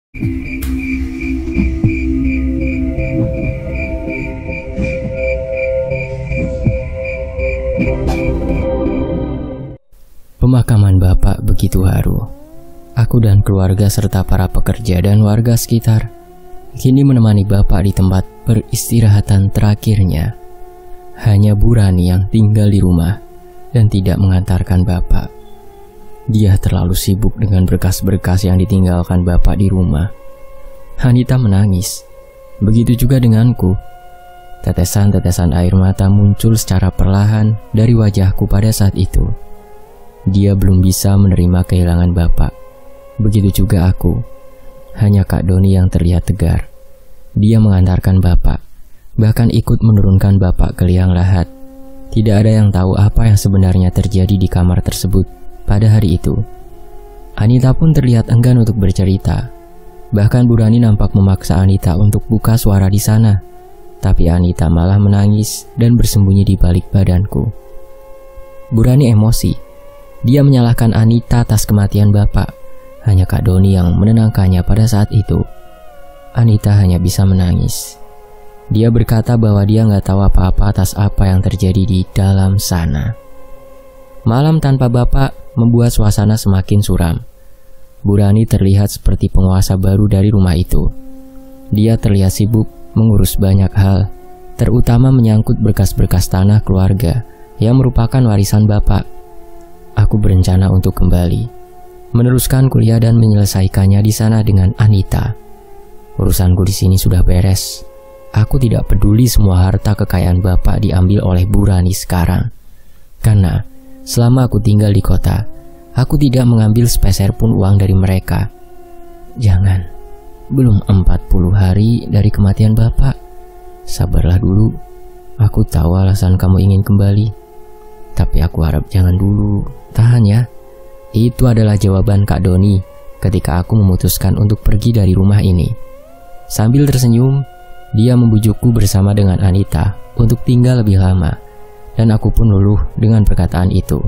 Pemakaman Bapak begitu haru. Aku dan keluarga serta para pekerja dan warga sekitar kini menemani Bapak di tempat peristirahatan terakhirnya. Hanya Bu Rani yang tinggal di rumah dan tidak mengantarkan Bapak. Dia terlalu sibuk dengan berkas-berkas yang ditinggalkan Bapak di rumah. Anita menangis. Begitu juga denganku. Tetesan-tetesan air mata muncul secara perlahan dari wajahku pada saat itu. Dia belum bisa menerima kehilangan Bapak. Begitu juga aku. Hanya Kak Doni yang terlihat tegar. Dia mengantarkan Bapak, bahkan ikut menurunkan Bapak ke liang lahat. Tidak ada yang tahu apa yang sebenarnya terjadi di kamar tersebut pada hari itu. Anita pun terlihat enggan untuk bercerita. Bahkan Bu Rani nampak memaksa Anita untuk buka suara di sana. Tapi Anita malah menangis dan bersembunyi di balik badanku. Bu Rani emosi. Dia menyalahkan Anita atas kematian Bapak. Hanya Kak Doni yang menenangkannya pada saat itu. Anita hanya bisa menangis. Dia berkata bahwa dia nggak tahu apa-apa atas apa yang terjadi di dalam sana. Malam tanpa Bapak membuat suasana semakin suram. Bu Rani terlihat seperti penguasa baru dari rumah itu. Dia terlihat sibuk mengurus banyak hal, terutama menyangkut berkas-berkas tanah keluarga yang merupakan warisan Bapak. Aku berencana untuk kembali, meneruskan kuliah dan menyelesaikannya di sana dengan Anita. Urusanku di sini sudah beres. Aku tidak peduli semua harta kekayaan Bapak diambil oleh Bu Rani sekarang. Karena selama aku tinggal di kota, aku tidak mengambil sepeser pun uang dari mereka. Jangan, belum 40 hari dari kematian Bapak. Sabarlah dulu. Aku tahu alasan kamu ingin kembali. Tapi aku harap jangan dulu. Tahan ya. Itu adalah jawaban Kak Doni ketika aku memutuskan untuk pergi dari rumah ini. Sambil tersenyum, dia membujukku bersama dengan Anita untuk tinggal lebih lama. Dan aku pun luluh dengan perkataan itu.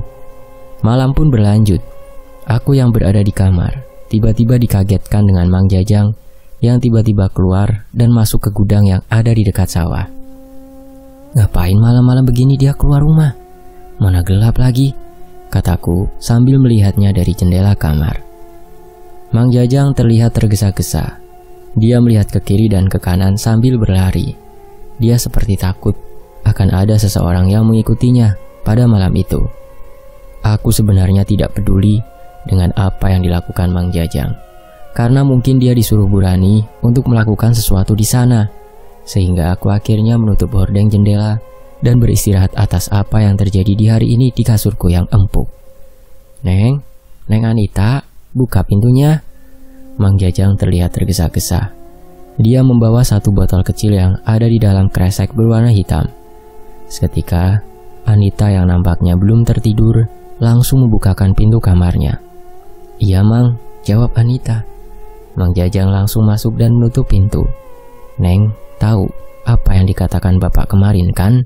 Malam pun berlanjut. Aku yang berada di kamar tiba-tiba dikagetkan dengan Mang Jajang yang tiba-tiba keluar dan masuk ke gudang yang ada di dekat sawah. Ngapain malam-malam begini dia keluar rumah? Mana gelap lagi, kataku sambil melihatnya dari jendela kamar. Mang Jajang terlihat tergesa-gesa. Dia melihat ke kiri dan ke kanan sambil berlari. Dia seperti takut akan ada seseorang yang mengikutinya pada malam itu. Aku sebenarnya tidak peduli dengan apa yang dilakukan Mang Jajang, karena mungkin dia disuruh Bu Rani untuk melakukan sesuatu di sana, sehingga aku akhirnya menutup hordeng jendela dan beristirahat atas apa yang terjadi di hari ini di kasurku yang empuk. Neng Anita, buka pintunya. Mang Jajang terlihat tergesa-gesa. Dia membawa satu botol kecil yang ada di dalam kresek berwarna hitam. Seketika, Anita yang nampaknya belum tertidur langsung membukakan pintu kamarnya. Iya Mang, jawab Anita. Mang Jajang langsung masuk dan menutup pintu. Neng, tahu apa yang dikatakan Bapak kemarin kan?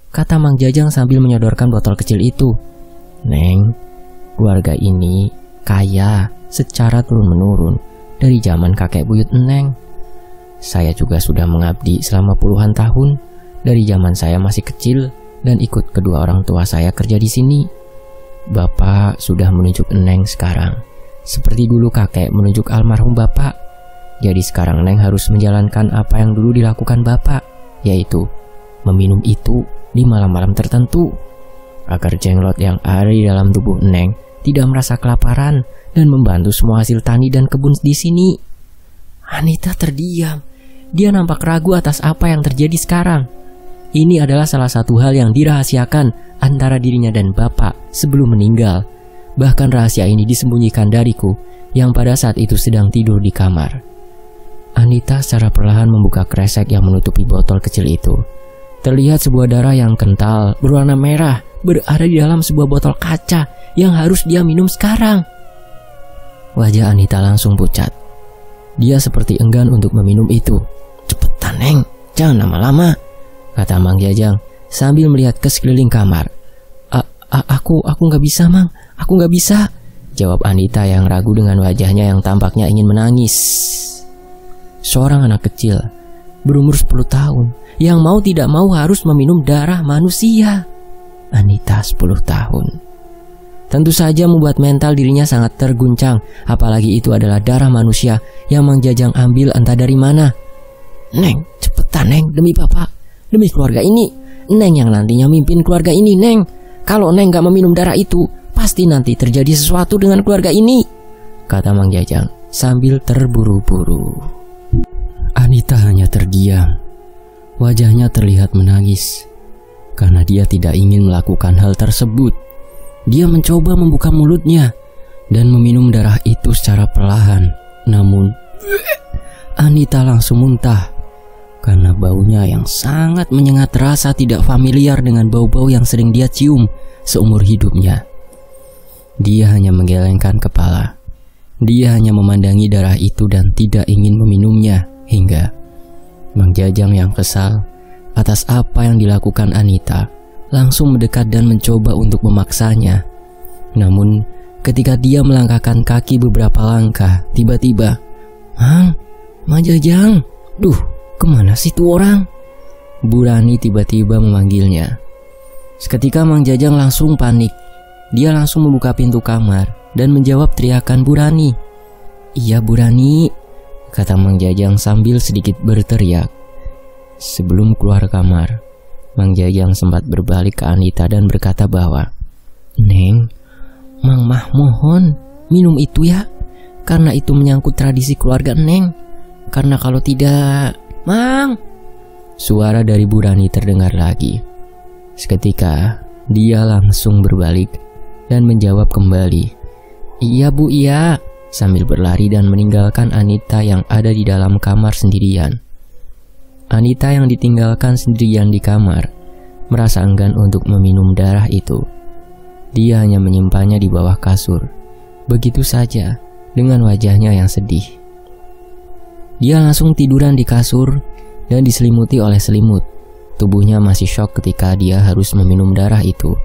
Kata Mang Jajang sambil menyodorkan botol kecil itu. Neng, keluarga ini kaya secara turun-menurun dari zaman kakek buyut Neng. Saya juga sudah mengabdi selama puluhan tahun dari zaman saya masih kecil dan ikut kedua orang tua saya kerja di sini. Bapak sudah menunjuk Neng sekarang, seperti dulu kakek menunjuk almarhum Bapak. Jadi sekarang Neng harus menjalankan apa yang dulu dilakukan Bapak, yaitu meminum itu di malam-malam tertentu, agar jenglot yang ada di dalam tubuh Neng tidak merasa kelaparan dan membantu semua hasil tani dan kebun di sini. Anita terdiam. Dia nampak ragu atas apa yang terjadi sekarang. Ini adalah salah satu hal yang dirahasiakan antara dirinya dan Bapak sebelum meninggal. Bahkan rahasia ini disembunyikan dariku yang pada saat itu sedang tidur di kamar. Anita secara perlahan membuka kresek yang menutupi botol kecil itu. Terlihat sebuah darah yang kental berwarna merah berada di dalam sebuah botol kaca yang harus dia minum sekarang. Wajah Anita langsung pucat. Dia seperti enggan untuk meminum itu. Cepetan Neng, jangan lama-lama, kata Mang Jajang sambil melihat ke sekeliling kamar. Aku nggak bisa Mang, aku nggak bisa, jawab Anita yang ragu dengan wajahnya yang tampaknya ingin menangis. seorang anak kecil berumur 10 tahun yang mau tidak mau harus meminum darah manusia. Anita 10 tahun. Tentu saja membuat mental dirinya sangat terguncang, apalagi itu adalah darah manusia yang Mang Jajang ambil entah dari mana. Neng, cepetan Neng, demi bapak, demi keluarga ini. Neng yang nantinya mimpin keluarga ini, Neng. Kalau Neng gak meminum darah itu, pasti nanti terjadi sesuatu dengan keluarga ini, kata Mang Jajang sambil terburu-buru. Anita hanya terdiam. Wajahnya terlihat menangis karena dia tidak ingin melakukan hal tersebut. Dia mencoba membuka mulutnya dan meminum darah itu secara perlahan. Namun Anita langsung muntah karena baunya yang sangat menyengat rasa tidak familiar dengan bau-bau yang sering dia cium seumur hidupnya. Dia hanya menggelengkan kepala. Dia hanya memandangi darah itu dan tidak ingin meminumnya, hingga Mang Jajang yang kesal atas apa yang dilakukan Anita langsung mendekat dan mencoba untuk memaksanya. Namun ketika dia melangkahkan kaki beberapa langkah, tiba-tiba, Mang Jajang, duh, kemana sih tuh orang? Bu Rani tiba-tiba memanggilnya. Seketika Mang Jajang langsung panik. Dia langsung membuka pintu kamar dan menjawab teriakan Bu Rani. Iya Bu Rani, kata Mang Jajang sambil sedikit berteriak. Sebelum keluar kamar, Mang Jajang sempat berbalik ke Anita dan berkata bahwa, Neng, Mang Mah mohon minum itu ya, karena itu menyangkut tradisi keluarga Neng. Karena kalau tidak, Mang. Suara dari Bu Rani terdengar lagi. Seketika dia langsung berbalik dan menjawab kembali, Iya Bu, iya, sambil berlari dan meninggalkan Anita yang ada di dalam kamar sendirian. Anita yang ditinggalkan sendirian di kamar merasa enggan untuk meminum darah itu. Dia hanya menyimpannya di bawah kasur, begitu saja dengan wajahnya yang sedih. Dia langsung tiduran di kasur dan diselimuti oleh selimut. Tubuhnya masih syok ketika dia harus meminum darah itu.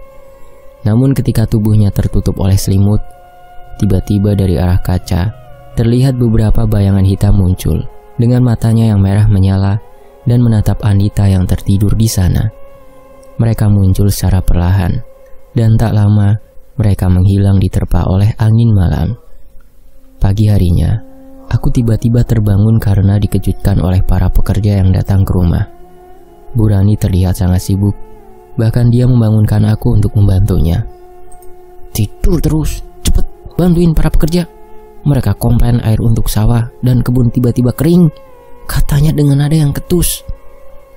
Namun ketika tubuhnya tertutup oleh selimut, tiba-tiba dari arah kaca terlihat beberapa bayangan hitam muncul dengan matanya yang merah menyala dan menatap Anita yang tertidur di sana. Mereka muncul secara perlahan dan tak lama mereka menghilang diterpa oleh angin malam. Pagi harinya, aku tiba-tiba terbangun karena dikejutkan oleh para pekerja yang datang ke rumah. Bu Rani terlihat sangat sibuk, bahkan dia membangunkan aku untuk membantunya. Tidur terus, cepet bantuin para pekerja. Mereka komplain air untuk sawah dan kebun tiba-tiba kering, katanya dengan nada yang ketus.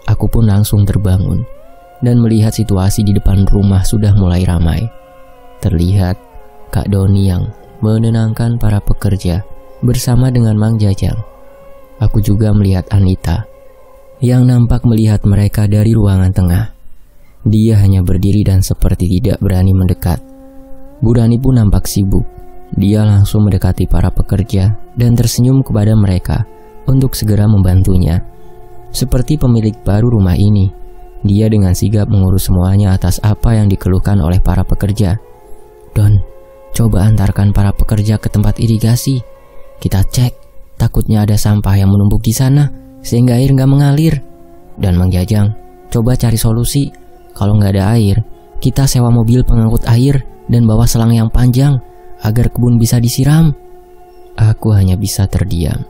Aku pun langsung terbangun dan melihat situasi di depan rumah sudah mulai ramai. Terlihat Kak Doni yang menenangkan para pekerja bersama dengan Mang Jajang. Aku juga melihat Anita yang nampak melihat mereka dari ruangan tengah. Dia hanya berdiri dan seperti tidak berani mendekat. Bu Rani pun nampak sibuk. Dia langsung mendekati para pekerja dan tersenyum kepada mereka untuk segera membantunya. Seperti pemilik baru rumah ini, dia dengan sigap mengurus semuanya atas apa yang dikeluhkan oleh para pekerja. Don, coba antarkan para pekerja ke tempat irigasi. Kita cek, takutnya ada sampah yang menumpuk di sana sehingga air nggak mengalir. Dan Mang Jajang, coba cari solusi. Kalau nggak ada air, kita sewa mobil pengangkut air dan bawa selang yang panjang agar kebun bisa disiram. Aku hanya bisa terdiam.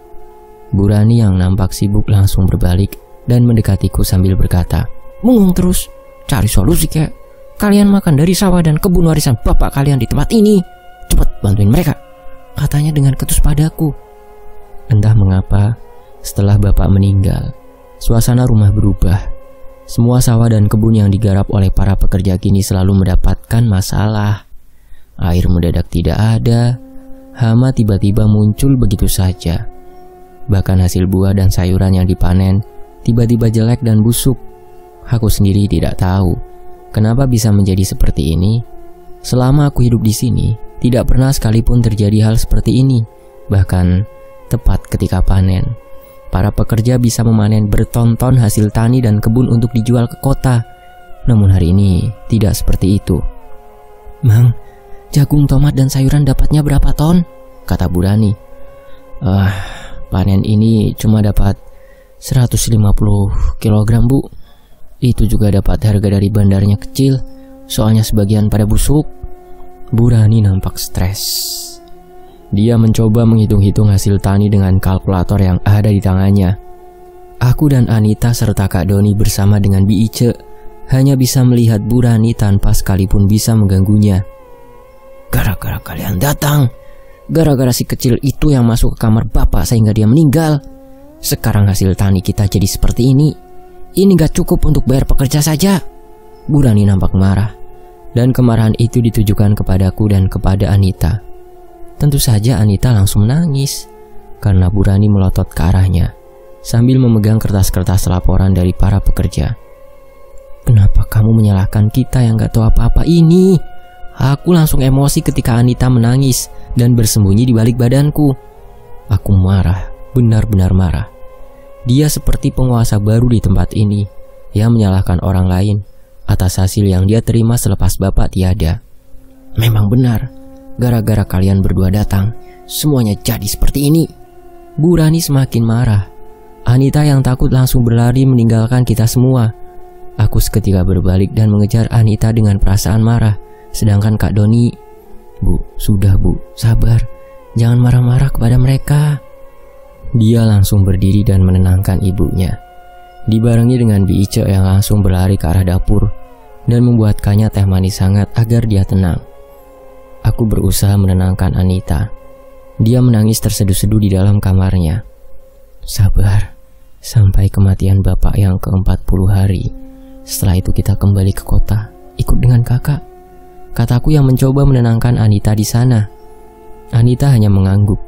Bu Rani yang nampak sibuk langsung berbalik dan mendekatiku sambil berkata, Bengong terus, cari solusi kek. Kalian makan dari sawah dan kebun warisan bapak kalian di tempat ini. Cepat bantuin mereka, katanya dengan ketus padaku. Entah mengapa, setelah bapak meninggal, suasana rumah berubah. Semua sawah dan kebun yang digarap oleh para pekerja kini selalu mendapatkan masalah. Air mendadak tidak ada, hama tiba-tiba muncul begitu saja. Bahkan hasil buah dan sayuran yang dipanen tiba-tiba jelek dan busuk. Aku sendiri tidak tahu kenapa bisa menjadi seperti ini. Selama aku hidup di sini, tidak pernah sekalipun terjadi hal seperti ini. Bahkan tepat ketika panen, para pekerja bisa memanen berton-ton hasil tani dan kebun untuk dijual ke kota. Namun hari ini tidak seperti itu. Mang, jagung, tomat, dan sayuran dapatnya berapa ton? Kata Bu Rani. Panen ini cuma dapat 150 kg, Bu. Itu juga dapat harga dari bandarnya kecil, soalnya sebagian pada busuk. Bu Rani nampak stres. Dia mencoba menghitung-hitung hasil tani dengan kalkulator yang ada di tangannya. Aku dan Anita serta Kak Doni bersama dengan Bi Ice hanya bisa melihat Bu Rani tanpa sekalipun bisa mengganggunya. Gara-gara kalian datang, gara-gara si kecil itu yang masuk ke kamar bapak sehingga dia meninggal, sekarang hasil tani kita jadi seperti ini. Ini gak cukup untuk bayar pekerja saja. Bu Rani nampak marah, dan kemarahan itu ditujukan kepadaku dan kepada Anita. Tentu saja Anita langsung menangis karena Bu Rani melotot ke arahnya sambil memegang kertas-kertas laporan dari para pekerja. Kenapa kamu menyalahkan kita yang gak tahu apa-apa ini? Aku langsung emosi ketika Anita menangis dan bersembunyi di balik badanku. Aku marah, benar-benar marah. Dia seperti penguasa baru di tempat ini yang menyalahkan orang lain atas hasil yang dia terima selepas bapak tiada. Memang benar, gara-gara kalian berdua datang, semuanya jadi seperti ini. Bu Rani semakin marah. Anita yang takut langsung berlari meninggalkan kita semua. Aku seketika berbalik dan mengejar Anita dengan perasaan marah. Sedangkan Kak Doni, Bu, sudah Bu, sabar. Jangan marah-marah kepada mereka. Dia langsung berdiri dan menenangkan ibunya. Dibarengi dengan Bi Ice yang langsung berlari ke arah dapur dan membuatkannya teh manis hangat agar dia tenang. Aku berusaha menenangkan Anita. Dia menangis terseduh-seduh di dalam kamarnya. Sabar, sampai kematian bapak yang ke-40 hari. Setelah itu kita kembali ke kota, ikut dengan kakak. Kataku yang mencoba menenangkan Anita di sana. Anita hanya mengangguk.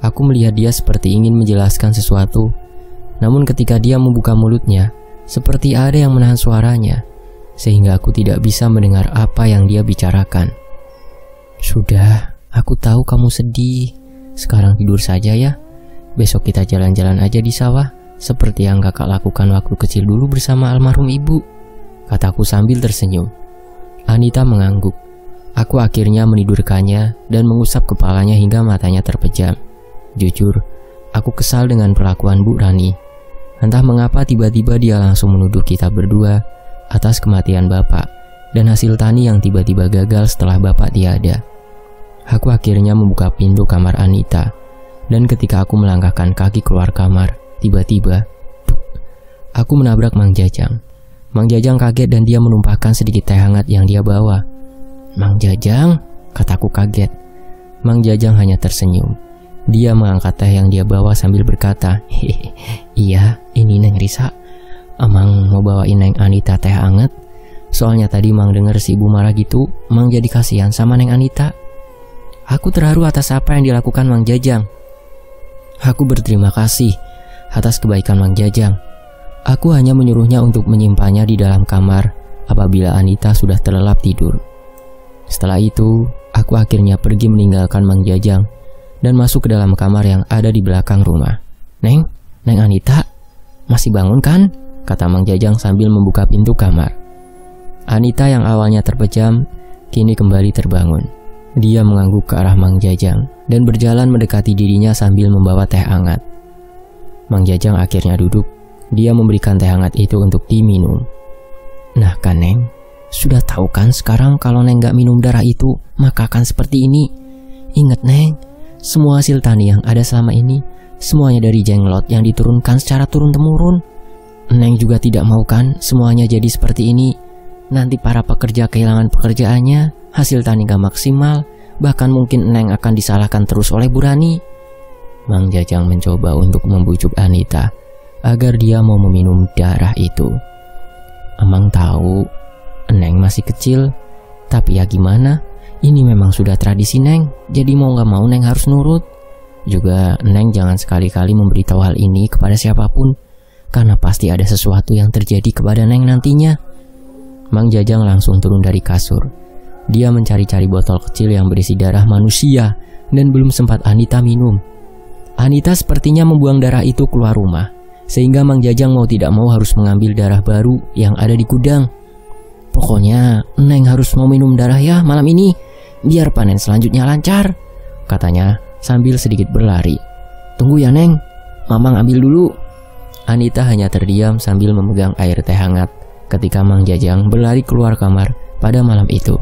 Aku melihat dia seperti ingin menjelaskan sesuatu. Namun ketika dia membuka mulutnya, seperti ada yang menahan suaranya, sehingga aku tidak bisa mendengar apa yang dia bicarakan. Sudah, aku tahu kamu sedih. Sekarang tidur saja ya. Besok kita jalan-jalan aja di sawah, seperti yang kakak lakukan waktu kecil dulu bersama almarhum ibu, kataku sambil tersenyum. Anita mengangguk. Aku akhirnya menidurkannya dan mengusap kepalanya hingga matanya terpejam. Jujur, aku kesal dengan perlakuan Bu Rani. Entah mengapa tiba-tiba dia langsung menuduh kita berdua atas kematian bapak dan hasil tani yang tiba-tiba gagal setelah bapak tiada. Aku akhirnya membuka pintu kamar Anita, dan ketika aku melangkahkan kaki keluar kamar, tiba-tiba aku menabrak Mang Jajang. Mang Jajang kaget dan dia menumpahkan sedikit teh hangat yang dia bawa. Mang Jajang, kataku kaget. Mang Jajang hanya tersenyum. Dia mengangkat teh yang dia bawa sambil berkata, "Hehe, iya, ini Neng Risa. Amang mau bawain Neng Anita teh hangat. Soalnya tadi Mang denger si ibu marah gitu, Mang jadi kasihan sama Neng Anita." Aku terharu atas apa yang dilakukan Mang Jajang. Aku berterima kasih atas kebaikan Mang Jajang. Aku hanya menyuruhnya untuk menyimpannya di dalam kamar apabila Anita sudah terlelap tidur. Setelah itu, aku akhirnya pergi meninggalkan Mang Jajang dan masuk ke dalam kamar yang ada di belakang rumah. Neng Anita, masih bangun kan? Kata Mang Jajang sambil membuka pintu kamar. Anita yang awalnya terpejam, kini kembali terbangun. Dia mengangguk ke arah Mang Jajang dan berjalan mendekati dirinya sambil membawa teh hangat. Mang Jajang akhirnya duduk. Dia memberikan teh hangat itu untuk diminum. Nah kan Neng, sudah tahu kan sekarang kalau Neng gak minum darah itu, maka akan seperti ini. Ingat Neng, semua hasil tani yang ada selama ini, semuanya dari jenglot yang diturunkan secara turun-temurun. Neng juga tidak mau kan semuanya jadi seperti ini. Nanti para pekerja kehilangan pekerjaannya, hasil tani gak maksimal, bahkan mungkin Neng akan disalahkan terus oleh Bu Rani. Mang Jajang mencoba untuk membujuk Anita agar dia mau meminum darah itu. Amang tahu Neng masih kecil, tapi ya gimana, ini memang sudah tradisi Neng, jadi mau gak mau Neng harus nurut. Juga Neng jangan sekali-kali memberitahu hal ini kepada siapapun, karena pasti ada sesuatu yang terjadi kepada Neng nantinya. Mang Jajang langsung turun dari kasur. Dia mencari-cari botol kecil yang berisi darah manusia dan belum sempat Anita minum. Anita sepertinya membuang darah itu keluar rumah, sehingga Mang Jajang mau tidak mau harus mengambil darah baru yang ada di gudang. Pokoknya Neng harus mau minum darah ya malam ini, biar panen selanjutnya lancar, katanya sambil sedikit berlari. Tunggu ya Neng, Mamang ambil dulu. Anita hanya terdiam sambil memegang air teh hangat ketika Mang Jajang berlari keluar kamar pada malam itu.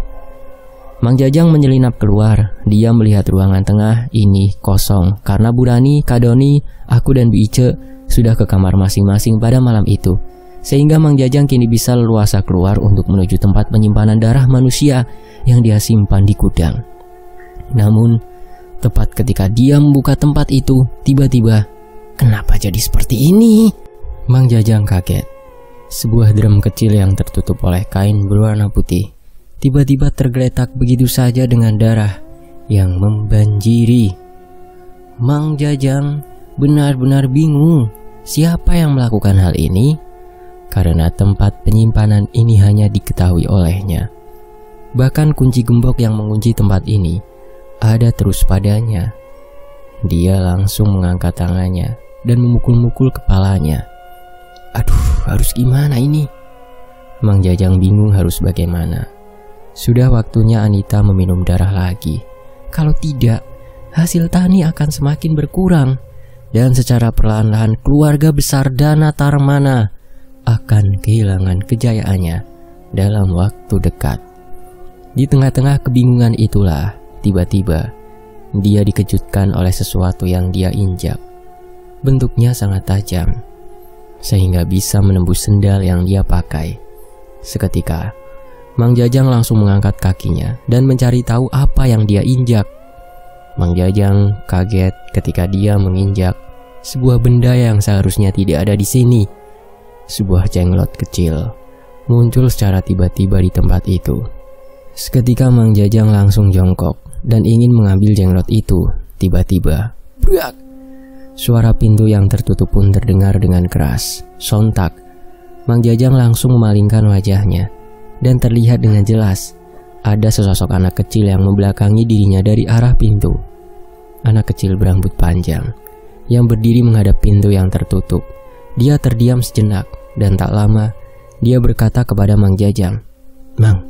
Mang Jajang menyelinap keluar. Dia melihat ruangan tengah ini kosong karena Bu Rani, Kak Doni, aku dan Bu Ice sudah ke kamar masing-masing pada malam itu. Sehingga Mang Jajang kini bisa leluasa keluar untuk menuju tempat penyimpanan darah manusia yang dia simpan di gudang. Namun, tepat ketika dia membuka tempat itu, tiba-tiba, kenapa jadi seperti ini? Mang Jajang kaget. Sebuah drum kecil yang tertutup oleh kain berwarna putih tiba-tiba tergeletak begitu saja dengan darah yang membanjiri. Mang Jajang benar-benar bingung siapa yang melakukan hal ini, karena tempat penyimpanan ini hanya diketahui olehnya. Bahkan kunci gembok yang mengunci tempat ini ada terus padanya. Dia langsung mengangkat tangannya dan memukul-mukul kepalanya. Aduh, harus gimana ini? Mang Jajang bingung harus bagaimana. Sudah waktunya Anita meminum darah lagi. Kalau tidak, hasil tani akan semakin berkurang. Dan secara perlahan-lahan keluarga besar Dana Tarmana akan kehilangan kejayaannya dalam waktu dekat. Di tengah-tengah kebingungan itulah, tiba-tiba dia dikejutkan oleh sesuatu yang dia injak. Bentuknya sangat tajam, sehingga bisa menembus sendal yang dia pakai. Seketika, Mang Jajang langsung mengangkat kakinya dan mencari tahu apa yang dia injak. Mang Jajang kaget ketika dia menginjak sebuah benda yang seharusnya tidak ada di sini. Sebuah jenglot kecil muncul secara tiba-tiba di tempat itu. Seketika Mang Jajang langsung jongkok dan ingin mengambil jenglot itu. Tiba-tiba, brak! Suara pintu yang tertutup pun terdengar dengan keras. Sontak, Mang Jajang langsung memalingkan wajahnya. Dan terlihat dengan jelas ada sesosok anak kecil yang membelakangi dirinya dari arah pintu. Anak kecil berambut panjang yang berdiri menghadap pintu yang tertutup. Dia terdiam sejenak dan tak lama dia berkata kepada Mang Jajang, "Mang,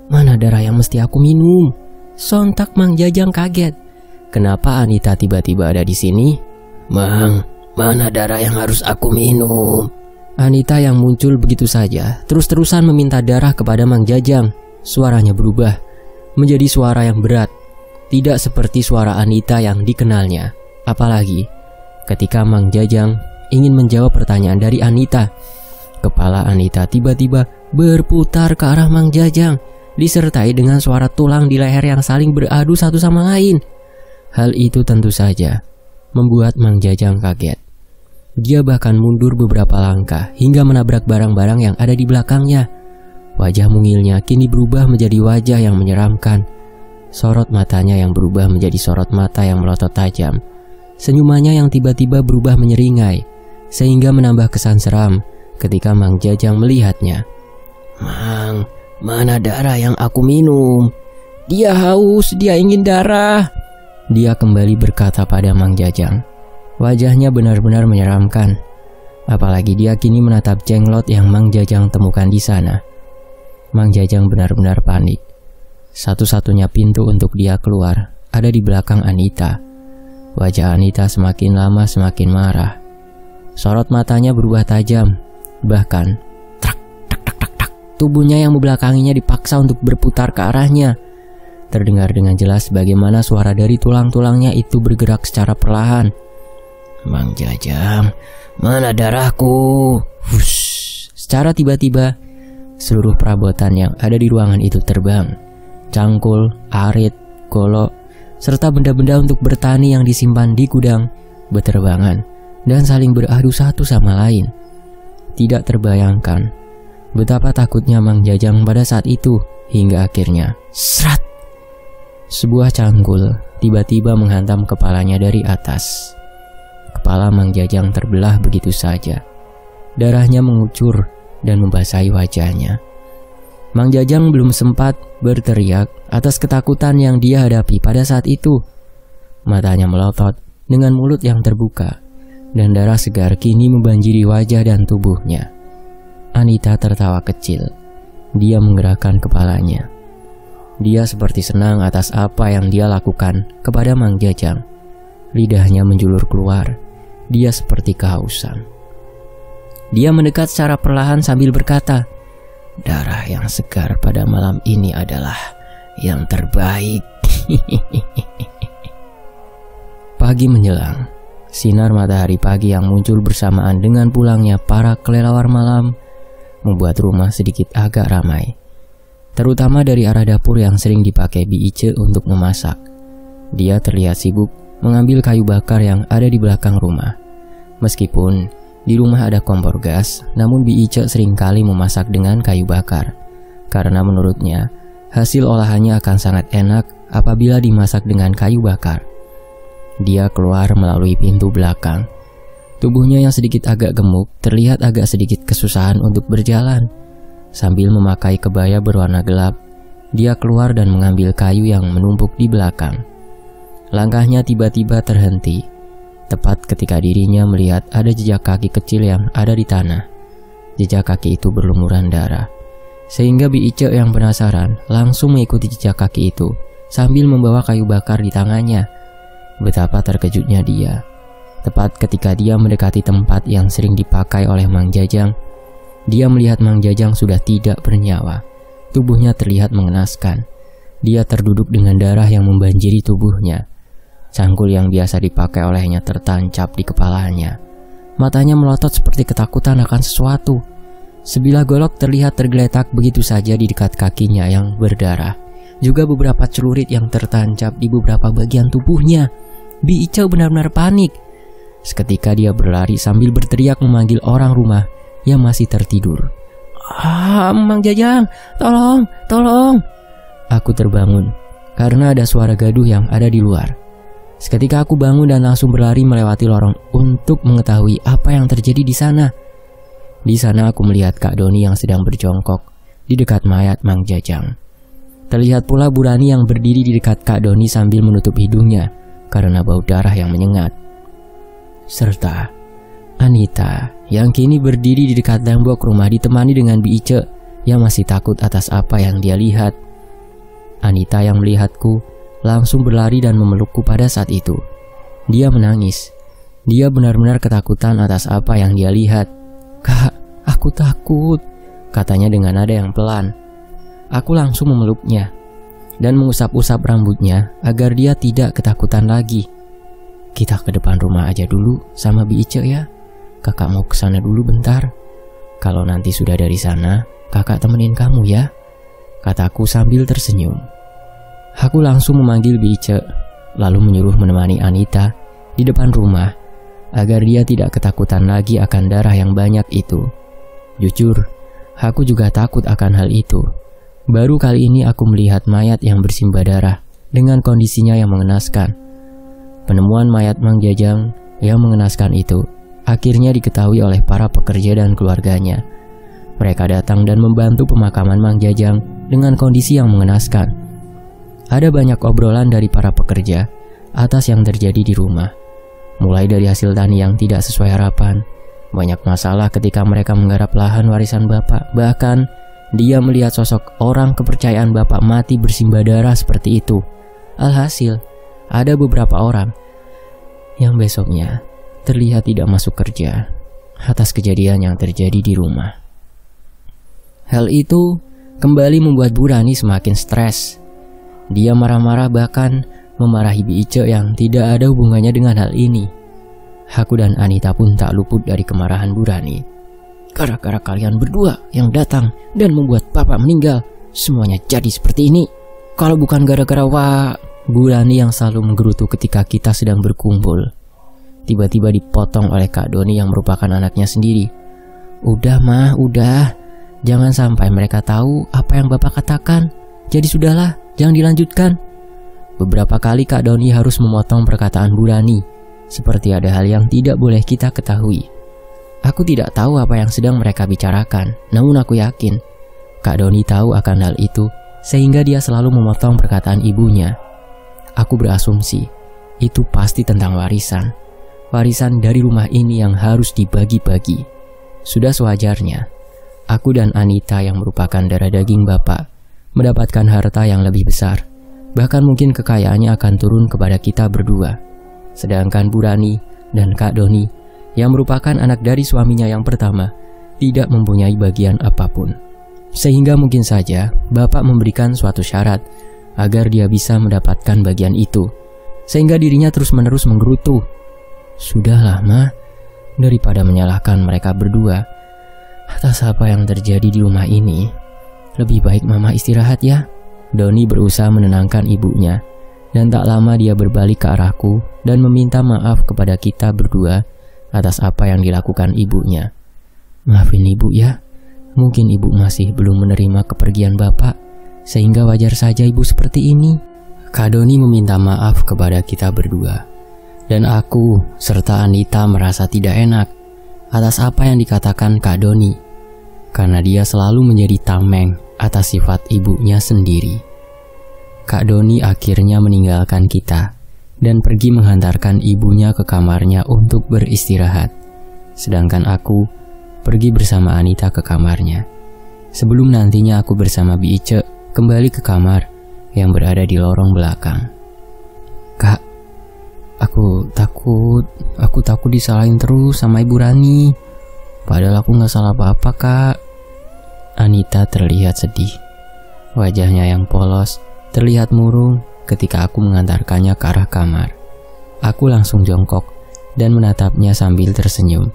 mana darah yang mesti aku minum?" Sontak Mang Jajang kaget. Kenapa Anita tiba-tiba ada di sini? "Mang, mana darah yang harus aku minum?" Anita yang muncul begitu saja terus-terusan meminta darah kepada Mang Jajang. Suaranya berubah menjadi suara yang berat, tidak seperti suara Anita yang dikenalnya. Apalagi ketika Mang Jajang ingin menjawab pertanyaan dari Anita, kepala Anita tiba-tiba berputar ke arah Mang Jajang, disertai dengan suara tulang di leher yang saling beradu satu sama lain. Hal itu tentu saja membuat Mang Jajang kaget. Dia bahkan mundur beberapa langkah hingga menabrak barang-barang yang ada di belakangnya. Wajah mungilnya kini berubah menjadi wajah yang menyeramkan. Sorot matanya yang berubah menjadi sorot mata yang melotot tajam. Senyumannya yang tiba-tiba berubah menyeringai, sehingga menambah kesan seram ketika Mang Jajang melihatnya. "Mang, mana darah yang aku minum? Dia haus, dia ingin darah." Dia kembali berkata pada Mang Jajang. Wajahnya benar-benar menyeramkan. Apalagi dia kini menatap jenglot yang Mang Jajang temukan di sana. Mang Jajang benar-benar panik. Satu-satunya pintu untuk dia keluar ada di belakang Anita. Wajah Anita semakin lama semakin marah. Sorot matanya berubah tajam. Bahkan, trak, tak, tak, tak, tak, tubuhnya yang membelakanginya dipaksa untuk berputar ke arahnya. Terdengar dengan jelas bagaimana suara dari tulang-tulangnya itu bergerak secara perlahan. "Mang Jajang, mana darahku?" Hush. Secara tiba-tiba, seluruh perabotan yang ada di ruangan itu terbang. Cangkul, arit, golok, serta benda-benda untuk bertani yang disimpan di gudang berterbangan dan saling beradu satu sama lain. Tidak terbayangkan betapa takutnya Mang Jajang pada saat itu, hingga akhirnya srat! Sebuah cangkul tiba-tiba menghantam kepalanya dari atas. Kepala Mang Jajang terbelah begitu saja. Darahnya mengucur dan membasahi wajahnya. Mang Jajang belum sempat berteriak atas ketakutan yang dia hadapi pada saat itu. Matanya melotot dengan mulut yang terbuka, dan darah segar kini membanjiri wajah dan tubuhnya. Anita tertawa kecil. Dia menggerakkan kepalanya. Dia seperti senang atas apa yang dia lakukan kepada Mang Jajang. Lidahnya menjulur keluar. dia seperti kehausan. Dia mendekat secara perlahan sambil berkata, "Darah yang segar pada malam ini adalah yang terbaik." Pagi menjelang. Sinar matahari pagi yang muncul bersamaan dengan pulangnya para kelelawar malam membuat rumah sedikit agak ramai, terutama dari arah dapur yang sering dipakai Bi Ice untuk memasak. Dia terlihat sibuk mengambil kayu bakar yang ada di belakang rumah. Meskipun di rumah ada kompor gas, namun Bi Ice seringkali memasak dengan kayu bakar, karena menurutnya hasil olahannya akan sangat enak apabila dimasak dengan kayu bakar. Dia keluar melalui pintu belakang. Tubuhnya yang sedikit agak gemuk terlihat agak sedikit kesusahan untuk berjalan. Sambil memakai kebaya berwarna gelap, dia keluar dan mengambil kayu yang menumpuk di belakang. Langkahnya tiba-tiba terhenti, tepat ketika dirinya melihat ada jejak kaki kecil yang ada di tanah. Jejak kaki itu berlumuran darah, sehingga Bi Ice yang penasaran langsung mengikuti jejak kaki itu sambil membawa kayu bakar di tangannya. Betapa terkejutnya dia. Tepat ketika dia mendekati tempat yang sering dipakai oleh Mang Jajang, dia melihat Mang Jajang sudah tidak bernyawa. Tubuhnya terlihat mengenaskan. Dia terduduk dengan darah yang membanjiri tubuhnya. Cangkul yang biasa dipakai olehnya tertancap di kepalanya. Matanya melotot seperti ketakutan akan sesuatu. Sebilah golok terlihat tergeletak begitu saja di dekat kakinya yang berdarah. Juga beberapa celurit yang tertancap di beberapa bagian tubuhnya. Bi Ice benar-benar panik. Seketika dia berlari sambil berteriak memanggil orang rumah yang masih tertidur. Mang Jajang, tolong, tolong." Aku terbangun karena ada suara gaduh yang ada di luar. Seketika aku bangun dan langsung berlari melewati lorong untuk mengetahui apa yang terjadi di sana. Di sana aku melihat Kak Doni yang sedang berjongkok di dekat mayat Mang Jajang. Terlihat pula Bu Rani yang berdiri di dekat Kak Doni sambil menutup hidungnya karena bau darah yang menyengat. Serta Anita yang kini berdiri di dekat tembok rumah ditemani dengan Bi Ice yang masih takut atas apa yang dia lihat. Anita yang melihatku langsung berlari dan memelukku pada saat itu. Dia menangis. Dia benar-benar ketakutan atas apa yang dia lihat. "Kak, aku takut," katanya dengan nada yang pelan. Aku langsung memeluknya dan mengusap-usap rambutnya agar dia tidak ketakutan lagi. "Kita ke depan rumah aja dulu sama Bi Ice ya. Kakak mau ke sana dulu bentar. Kalau nanti sudah dari sana, kakak temenin kamu ya," kataku sambil tersenyum. Aku langsung memanggil Bi Ice, lalu menyuruh menemani Anita di depan rumah agar dia tidak ketakutan lagi akan darah yang banyak itu. Jujur, aku juga takut akan hal itu. Baru kali ini aku melihat mayat yang bersimbah darah dengan kondisinya yang mengenaskan. Penemuan mayat Mang Jajang yang mengenaskan itu akhirnya diketahui oleh para pekerja dan keluarganya. Mereka datang dan membantu pemakaman Mang Jajang dengan kondisi yang mengenaskan. Ada banyak obrolan dari para pekerja atas yang terjadi di rumah. Mulai dari hasil tani yang tidak sesuai harapan, banyak masalah ketika mereka menggarap lahan warisan bapak, bahkan dia melihat sosok orang kepercayaan bapak mati bersimbah darah seperti itu. Alhasil, ada beberapa orang yang besoknya terlihat tidak masuk kerja atas kejadian yang terjadi di rumah. Hal itu kembali membuat Bu Rani semakin stres. Dia marah-marah bahkan memarahi Bi Ice yang tidak ada hubungannya dengan hal ini. Aku dan Anita pun tak luput dari kemarahan Bu Rani. "Gara-gara kalian berdua yang datang dan membuat bapak meninggal, semuanya jadi seperti ini. Kalau bukan gara-gara Bu Rani yang selalu menggerutu ketika kita sedang berkumpul tiba-tiba dipotong oleh Kak Doni yang merupakan anaknya sendiri. "Udah mah, udah. Jangan sampai mereka tahu apa yang bapak katakan. Jadi sudahlah, jangan dilanjutkan." Beberapa kali Kak Doni harus memotong perkataan Bu Rani, seperti ada hal yang tidak boleh kita ketahui. Aku tidak tahu apa yang sedang mereka bicarakan, namun aku yakin Kak Doni tahu akan hal itu, sehingga dia selalu memotong perkataan ibunya. Aku berasumsi, itu pasti tentang warisan. Warisan dari rumah ini yang harus dibagi-bagi. Sudah sewajarnya, aku dan Anita yang merupakan darah daging bapak mendapatkan harta yang lebih besar. Bahkan mungkin kekayaannya akan turun kepada kita berdua. Sedangkan Bu Rani dan Kak Doni, yang merupakan anak dari suaminya yang pertama, tidak mempunyai bagian apapun. Sehingga mungkin saja bapak memberikan suatu syarat agar dia bisa mendapatkan bagian itu, sehingga dirinya terus-menerus menggerutu. Sudahlah, Ma, daripada menyalahkan mereka berdua atas apa yang terjadi di rumah ini, lebih baik Mama istirahat ya. Doni berusaha menenangkan ibunya, dan tak lama dia berbalik ke arahku dan meminta maaf kepada kita berdua atas apa yang dilakukan ibunya. Maafin ibu ya, mungkin ibu masih belum menerima kepergian bapak, sehingga wajar saja ibu seperti ini. Kak Doni meminta maaf kepada kita berdua, dan aku serta Anita merasa tidak enak atas apa yang dikatakan Kak Doni, karena dia selalu menjadi tameng atas sifat ibunya sendiri. Kak Doni akhirnya meninggalkan kita dan pergi menghantarkan ibunya ke kamarnya untuk beristirahat, sedangkan aku pergi bersama Anita ke kamarnya. Sebelum nantinya aku bersama Bi Ice kembali ke kamar yang berada di lorong belakang. Kak, aku takut disalahin terus sama Ibu Rani. Padahal aku gak salah apa-apa, Kak. Anita terlihat sedih. Wajahnya yang polos terlihat murung ketika aku mengantarkannya ke arah kamar. Aku langsung jongkok dan menatapnya sambil tersenyum.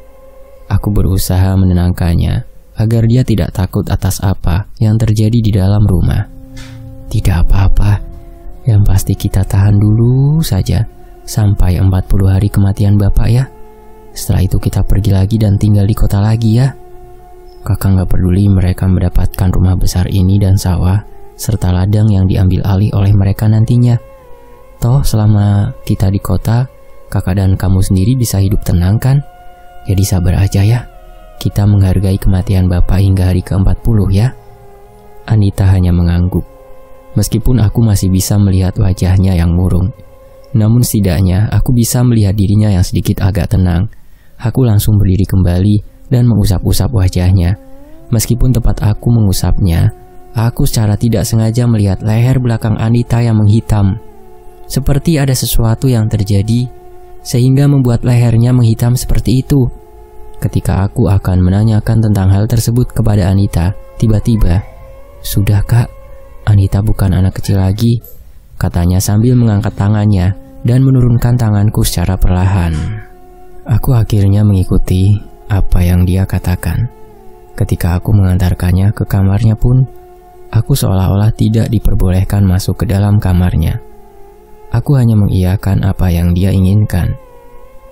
Aku berusaha menenangkannya agar dia tidak takut atas apa yang terjadi di dalam rumah. Tidak apa-apa, yang pasti kita tahan dulu saja sampai 40 hari kematian bapak ya. Setelah itu kita pergi lagi dan tinggal di kota lagi ya. Kakak gak peduli mereka mendapatkan rumah besar ini dan sawah, serta ladang yang diambil alih oleh mereka nantinya. Toh selama kita di kota, kakak dan kamu sendiri bisa hidup tenang kan? Jadi sabar aja ya. Kita menghargai kematian bapak hingga hari ke-40 ya. Anita hanya mengangguk. Meskipun aku masih bisa melihat wajahnya yang murung, namun setidaknya aku bisa melihat dirinya yang sedikit agak tenang. Aku langsung berdiri kembali dan mengusap-usap wajahnya. Meskipun tepat aku mengusapnya, aku secara tidak sengaja melihat leher belakang Anita yang menghitam. Seperti ada sesuatu yang terjadi sehingga membuat lehernya menghitam seperti itu. Ketika aku akan menanyakan tentang hal tersebut kepada Anita, tiba-tiba, "Sudah Kak, Anita bukan anak kecil lagi," katanya sambil mengangkat tangannya dan menurunkan tanganku secara perlahan. Aku akhirnya mengikuti apa yang dia katakan. Ketika aku mengantarkannya ke kamarnya pun, aku seolah-olah tidak diperbolehkan masuk ke dalam kamarnya. Aku hanya mengiyakan apa yang dia inginkan,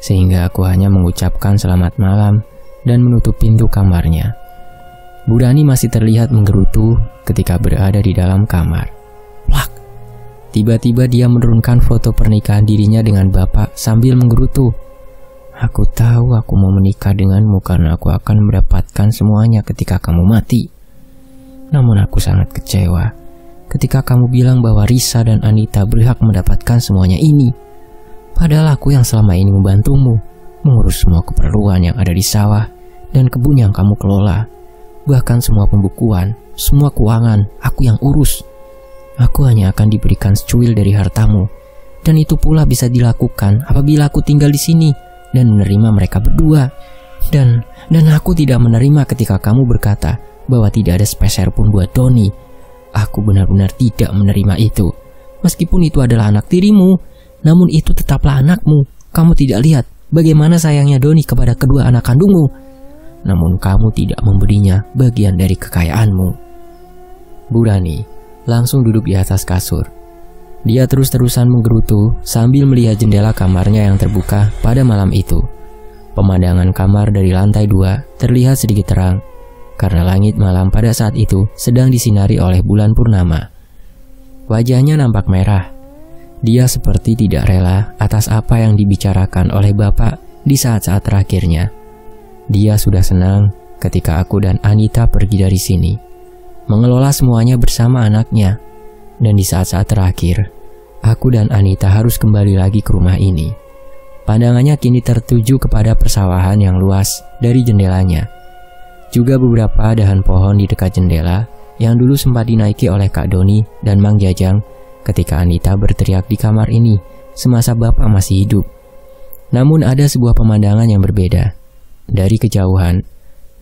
sehingga aku hanya mengucapkan selamat malam dan menutup pintu kamarnya. Bu Rani masih terlihat menggerutu ketika berada di dalam kamar. Plak! Tiba-tiba dia menurunkan foto pernikahan dirinya dengan bapak sambil menggerutu. Aku tahu aku mau menikah denganmu karena aku akan mendapatkan semuanya ketika kamu mati. Namun aku sangat kecewa ketika kamu bilang bahwa Risa dan Anita berhak mendapatkan semuanya ini. Padahal aku yang selama ini membantumu mengurus semua keperluan yang ada di sawah dan kebun yang kamu kelola. Bahkan semua pembukuan, semua keuangan, aku yang urus. Aku hanya akan diberikan secuil dari hartamu, dan itu pula bisa dilakukan apabila aku tinggal di sini dan menerima mereka berdua. Dan aku tidak menerima ketika kamu berkata bahwa tidak ada sepeser pun buat Doni. Aku benar-benar tidak menerima itu. Meskipun itu adalah anak tirimu, namun itu tetaplah anakmu. Kamu tidak lihat bagaimana sayangnya Doni kepada kedua anak kandungmu. Namun kamu tidak memberinya bagian dari kekayaanmu. Bu Rani langsung duduk di atas kasur. Dia terus-terusan menggerutu sambil melihat jendela kamarnya yang terbuka pada malam itu. Pemandangan kamar dari lantai 2 terlihat sedikit terang, karena langit malam pada saat itu sedang disinari oleh bulan purnama. Wajahnya nampak merah. Dia seperti tidak rela atas apa yang dibicarakan oleh bapak di saat-saat terakhirnya. Dia sudah senang ketika aku dan Anita pergi dari sini, mengelola semuanya bersama anaknya. Dan di saat-saat terakhir, aku dan Anita harus kembali lagi ke rumah ini. Pandangannya kini tertuju kepada persawahan yang luas dari jendelanya. Juga beberapa dahan pohon di dekat jendela yang dulu sempat dinaiki oleh Kak Doni dan Mang Jajang ketika Anita berteriak di kamar ini semasa bapak masih hidup. Namun ada sebuah pemandangan yang berbeda. Dari kejauhan,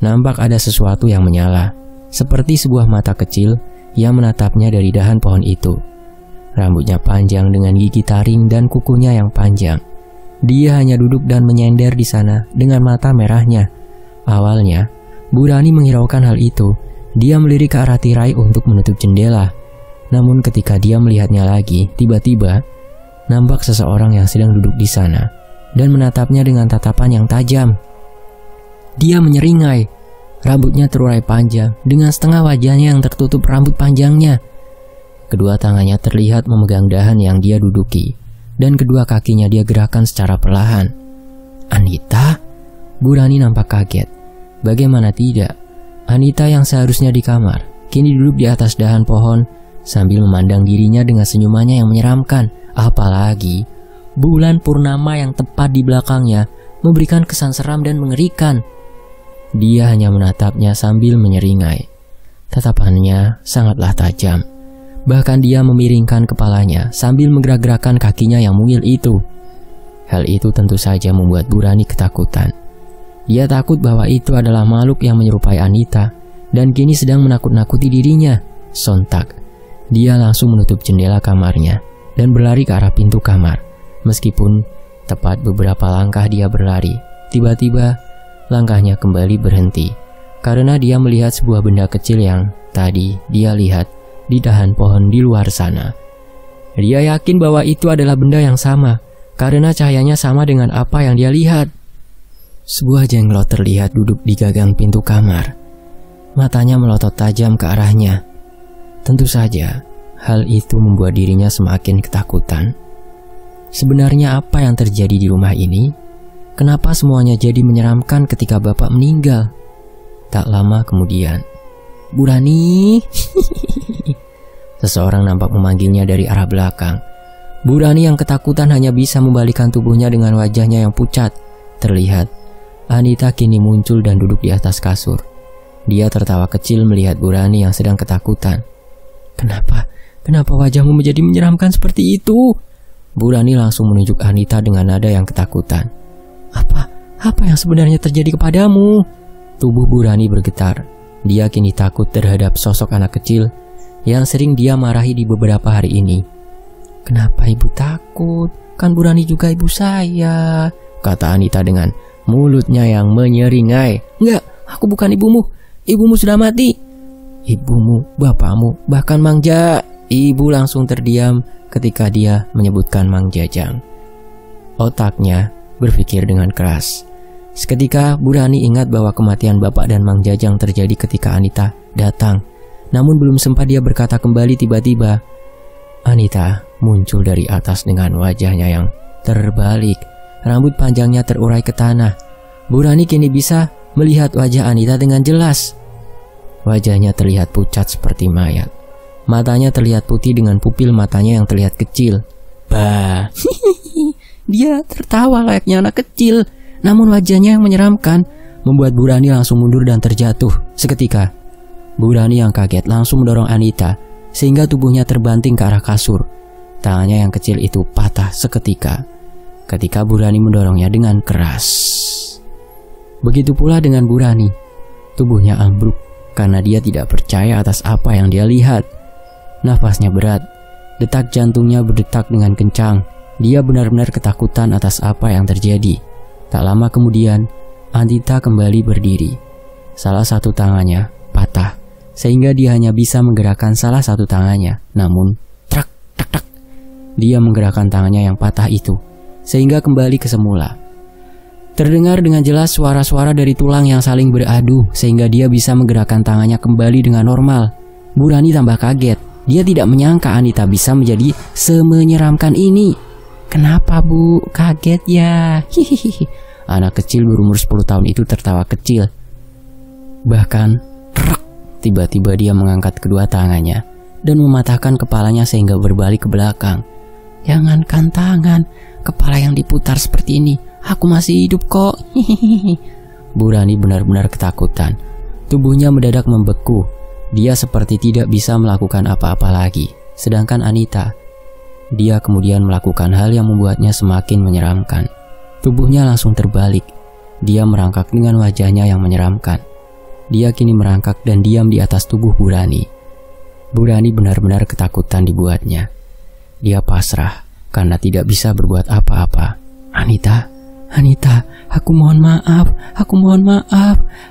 nampak ada sesuatu yang menyala, seperti sebuah mata kecil yang menatapnya dari dahan pohon itu. Rambutnya panjang dengan gigi taring dan kukunya yang panjang. Dia hanya duduk dan menyender di sana dengan mata merahnya. Awalnya, Bu Rani menghiraukan hal itu. Dia melirik ke arah tirai untuk menutup jendela. Namun ketika dia melihatnya lagi, tiba-tiba nampak seseorang yang sedang duduk di sana dan menatapnya dengan tatapan yang tajam. Dia menyeringai. Rambutnya terurai panjang dengan setengah wajahnya yang tertutup rambut panjangnya. Kedua tangannya terlihat memegang dahan yang dia duduki dan kedua kakinya dia gerakkan secara perlahan. Anita? Bu Rani nampak kaget. Bagaimana tidak? Anita yang seharusnya di kamar kini duduk di atas dahan pohon sambil memandang dirinya dengan senyumannya yang menyeramkan. Apalagi bulan purnama yang tepat di belakangnya memberikan kesan seram dan mengerikan. Dia hanya menatapnya sambil menyeringai. Tatapannya sangatlah tajam. Bahkan dia memiringkan kepalanya sambil menggerak-gerakkan kakinya yang mungil itu. Hal itu tentu saja membuat Bu Rani ketakutan. Dia takut bahwa itu adalah makhluk yang menyerupai Anita dan kini sedang menakut-nakuti dirinya. Sontak, dia langsung menutup jendela kamarnya dan berlari ke arah pintu kamar. Meskipun tepat beberapa langkah dia berlari, tiba-tiba langkahnya kembali berhenti karena dia melihat sebuah benda kecil yang tadi dia lihat di dahan pohon di luar sana. Dia yakin bahwa itu adalah benda yang sama karena cahayanya sama dengan apa yang dia lihat. Sebuah jenglot terlihat duduk di gagang pintu kamar. Matanya melotot tajam ke arahnya. Tentu saja, hal itu membuat dirinya semakin ketakutan. Sebenarnya apa yang terjadi di rumah ini? Kenapa semuanya jadi menyeramkan ketika bapak meninggal? Tak lama kemudian, Bu Rani. Seseorang nampak memanggilnya dari arah belakang. Bu Rani yang ketakutan hanya bisa membalikkan tubuhnya dengan wajahnya yang pucat. Terlihat Anita kini muncul dan duduk di atas kasur. Dia tertawa kecil melihat Bu Rani yang sedang ketakutan. Kenapa wajahmu menjadi menyeramkan seperti itu? Bu Rani langsung menunjuk Anita dengan nada yang ketakutan. Apa yang sebenarnya terjadi kepadamu? Tubuh Bu Rani bergetar. Dia kini takut terhadap sosok anak kecil yang sering dia marahi di beberapa hari ini. Kenapa ibu takut? Kan Bu Rani juga ibu saya, kata Anita dengan mulutnya yang menyeringai. Enggak, aku bukan ibumu. Ibumu sudah mati. Ibumu, bapakmu, bahkan Mang Ja. Ibu langsung terdiam ketika dia menyebutkan Mang Jajang. Otaknya berpikir dengan keras. Seketika Bu Rani ingat bahwa kematian bapak dan Mang Jajang terjadi ketika Anita datang. Namun belum sempat dia berkata kembali, tiba-tiba Anita muncul dari atas dengan wajahnya yang terbalik. Rambut panjangnya terurai ke tanah. Bu Rani kini bisa melihat wajah Anita dengan jelas. Wajahnya terlihat pucat seperti mayat. Matanya terlihat putih dengan pupil matanya yang terlihat kecil. Bah, dia tertawa layaknya anak kecil. Namun wajahnya yang menyeramkan membuat Bu Rani langsung mundur dan terjatuh. Seketika, Bu Rani yang kaget langsung mendorong Anita sehingga tubuhnya terbanting ke arah kasur. Tangannya yang kecil itu patah seketika ketika Bu Rani mendorongnya dengan keras. Begitu pula dengan Bu Rani. Tubuhnya ambruk karena dia tidak percaya atas apa yang dia lihat. Nafasnya berat, detak jantungnya berdetak dengan kencang. Dia benar-benar ketakutan atas apa yang terjadi. Tak lama kemudian, Anita kembali berdiri. Salah satu tangannya patah, sehingga dia hanya bisa menggerakkan salah satu tangannya. Namun, trak, tak, tak, dia menggerakkan tangannya yang patah itu, sehingga kembali ke semula. Terdengar dengan jelas suara-suara dari tulang yang saling beradu, sehingga dia bisa menggerakkan tangannya kembali dengan normal. Bu Rani tambah kaget. Dia tidak menyangka Anita bisa menjadi semenyeramkan ini. Kenapa Bu? Kaget ya? Hihihi. Anak kecil berumur 10 tahun itu tertawa kecil. Bahkan, tiba-tiba dia mengangkat kedua tangannya dan mematahkan kepalanya sehingga berbalik ke belakang. Jangankan tangan, kepala yang diputar seperti ini. Aku masih hidup kok. Hihihi. Bu Rani benar-benar ketakutan. Tubuhnya mendadak membeku. Dia seperti tidak bisa melakukan apa-apa lagi. Sedangkan Anita, dia kemudian melakukan hal yang membuatnya semakin menyeramkan. Tubuhnya langsung terbalik. Dia merangkak dengan wajahnya yang menyeramkan. Dia kini merangkak dan diam di atas tubuh Burani. Burani benar-benar ketakutan dibuatnya. Dia pasrah karena tidak bisa berbuat apa-apa. Anita, aku mohon maaf.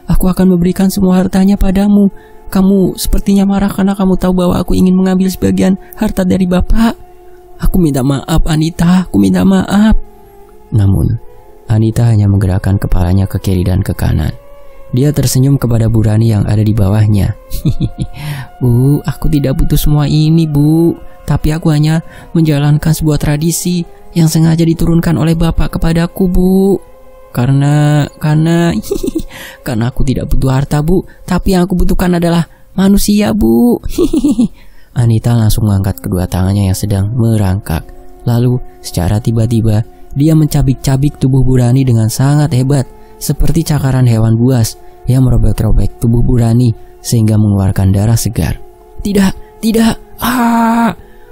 Aku akan memberikan semua hartanya padamu. Kamu sepertinya marah karena kamu tahu bahwa aku ingin mengambil sebagian harta dari Bapak. Aku minta maaf, Anita, aku minta maaf. Namun, Anita hanya menggerakkan kepalanya ke kiri dan ke kanan. Dia tersenyum kepada Burani yang ada di bawahnya. Bu, aku tidak butuh semua ini, Bu. Tapi aku hanya menjalankan sebuah tradisi yang sengaja diturunkan oleh Bapak kepadaku, Bu. Karena aku tidak butuh harta, Bu. Tapi yang aku butuhkan adalah manusia, Bu. Anita langsung mengangkat kedua tangannya yang sedang merangkak. Lalu, secara tiba-tiba, dia mencabik-cabik tubuh Burani dengan sangat hebat, seperti cakaran hewan buas yang merobek-robek tubuh Burani sehingga mengeluarkan darah segar. Tidak,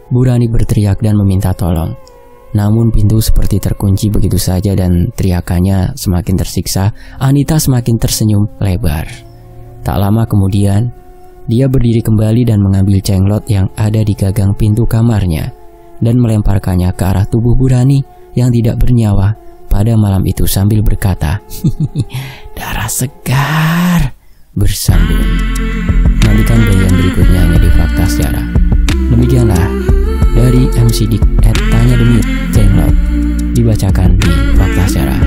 Burani berteriak dan meminta tolong. Namun pintu seperti terkunci begitu saja dan teriakannya semakin tersiksa. Anita semakin tersenyum lebar. Tak lama kemudian, dia berdiri kembali dan mengambil cenglot yang ada di gagang pintu kamarnya dan melemparkannya ke arah tubuh Burani yang tidak bernyawa pada malam itu sambil berkata, darah segar, bersambung. Nantikan bagian berikutnya hanya di Fakta Sejarah. Demikianlah dari MC Dik Tanya Demi Cenglot dibacakan di Fakta Sejarah.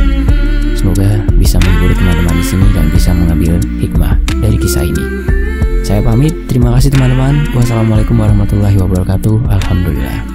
Semoga bisa menghibur teman-teman di sini dan bisa mengambil hikmah dari kisah ini. Saya pamit, terima kasih teman-teman. Wassalamualaikum warahmatullahi wabarakatuh. Alhamdulillah.